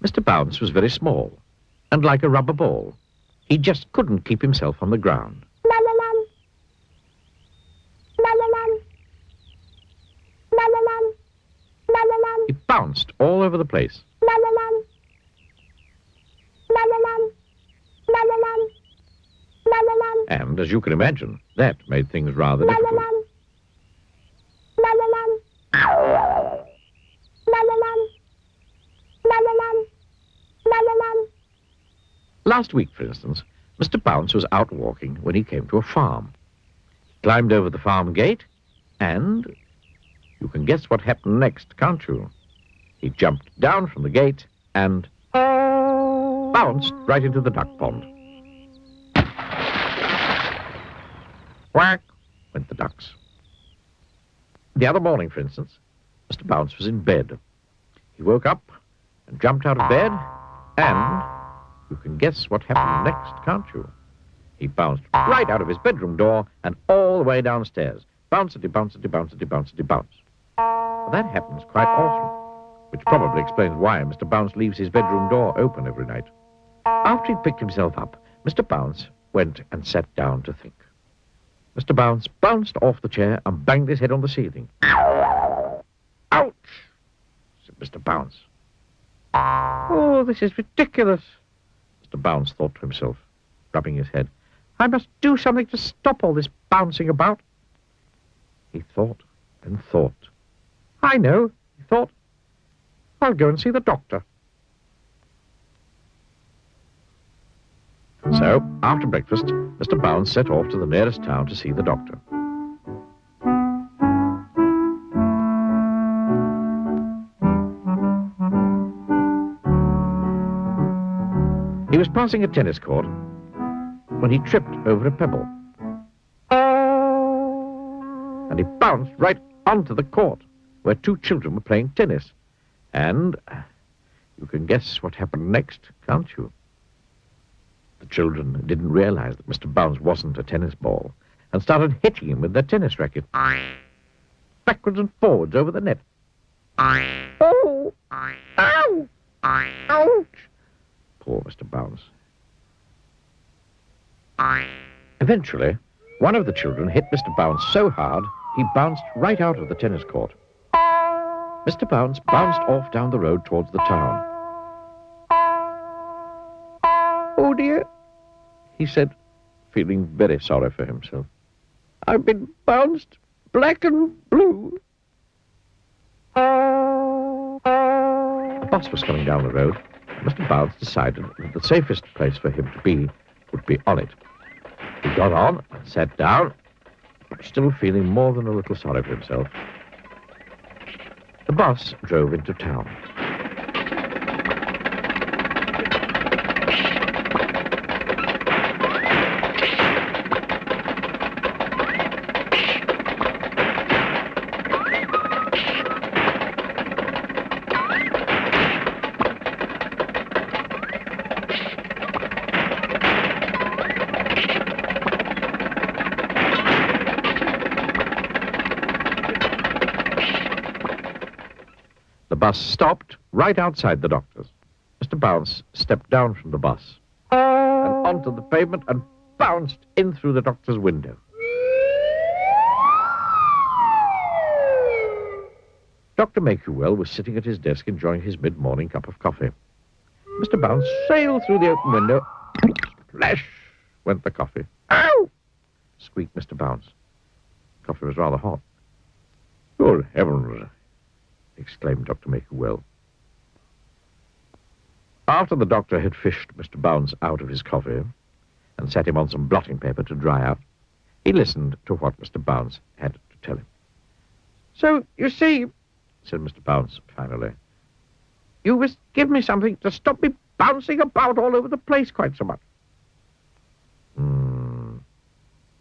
Mr. Bounce was very small, and like a rubber ball. He just couldn't keep himself on the ground. He bounced all over the place. And, as you can imagine, that made things rather difficult. Last week, for instance, Mr. Bounce was out walking when he came to a farm. He climbed over the farm gate, and you can guess what happened next, can't you? He jumped down from the gate and bounced right into the duck pond. Quack, went the ducks. The other morning, for instance, Mr. Bounce was in bed. He woke up and jumped out of bed, and you can guess what happened next, can't you? He bounced right out of his bedroom door and all the way downstairs. Bouncity, bouncity, bouncity, bouncity, bounce. Well, that happens quite often, which probably explains why Mr. Bounce leaves his bedroom door open every night. After he'd picked himself up, Mr. Bounce went and sat down to think. Mr. Bounce bounced off the chair and banged his head on the ceiling. Ouch, said Mr. Bounce. Oh, this is ridiculous, Mr. Bounce thought to himself, rubbing his head. I must do something to stop all this bouncing about. He thought and thought. I know, he thought. I'll go and see the doctor. So, after breakfast, Mr. Bounce set off to the nearest town to see the doctor. He was passing a tennis court when he tripped over a pebble. And he bounced right onto the court where two children were playing tennis. And you can guess what happened next, can't you? The children didn't realize that Mr. Bounce wasn't a tennis ball and started hitting him with their tennis racket. Backwards and forwards over the net. Oh! Ow! Ouch! Poor Mr. Bounce. Eventually, one of the children hit Mr. Bounce so hard, he bounced right out of the tennis court. Mr. Bounce bounced off down the road towards the town. Oh, dear, he said, feeling very sorry for himself. I've been bounced black and blue. A bus was coming down the road. Mr. Bounce decided that the safest place for him to be would be on it. He got on and sat down, still feeling more than a little sorry for himself. The bus drove into town. The bus stopped right outside the doctor's. Mr. Bounce stepped down from the bus and onto the pavement and bounced in through the doctor's window. Dr. Make-You-Well was sitting at his desk enjoying his mid-morning cup of coffee. Mr. Bounce sailed through the open window. Splash went the coffee. Ow! Squeaked Mr. Bounce. Coffee was rather hot. Good heavens! Exclaimed Dr. Make-You-Well. After the doctor had fished Mr. Bounce out of his coffee and set him on some blotting paper to dry out, he listened to what Mr. Bounce had to tell him. So, you see, said Mr. Bounce finally, you must give me something to stop me bouncing about all over the place quite so much.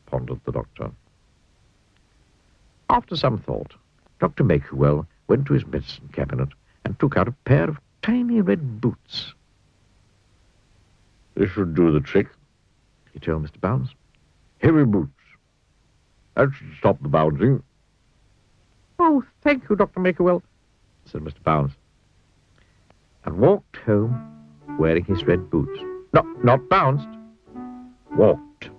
Pondered the doctor. After some thought, Dr. Make-You-Well went to his medicine cabinet and took out a pair of tiny red boots. This should do the trick, he told Mr. Bounce. Heavy boots. That should stop the bouncing. Oh, thank you, Dr. Make-You-Well, said Mr. Bounce. and walked home wearing his red boots. No, not bounced. Walked.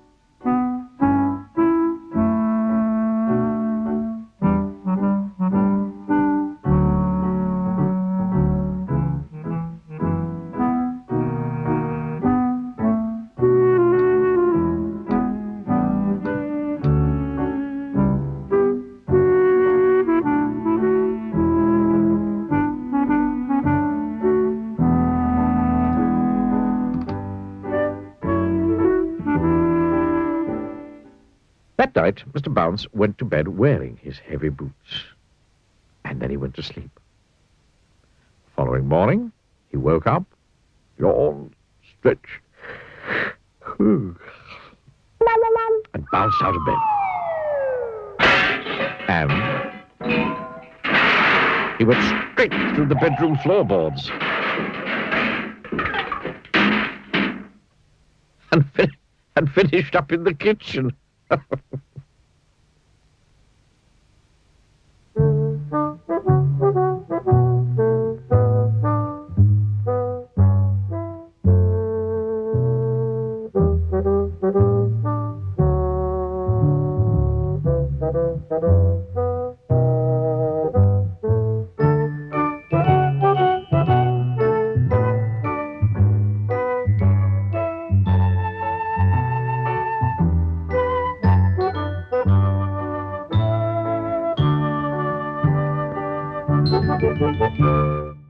That night, Mr. Bounce went to bed wearing his heavy boots. And then he went to sleep. The following morning, he woke up, yawned, stretched, and bounced out of bed. And he went straight through the bedroom floorboards. And finished up in the kitchen.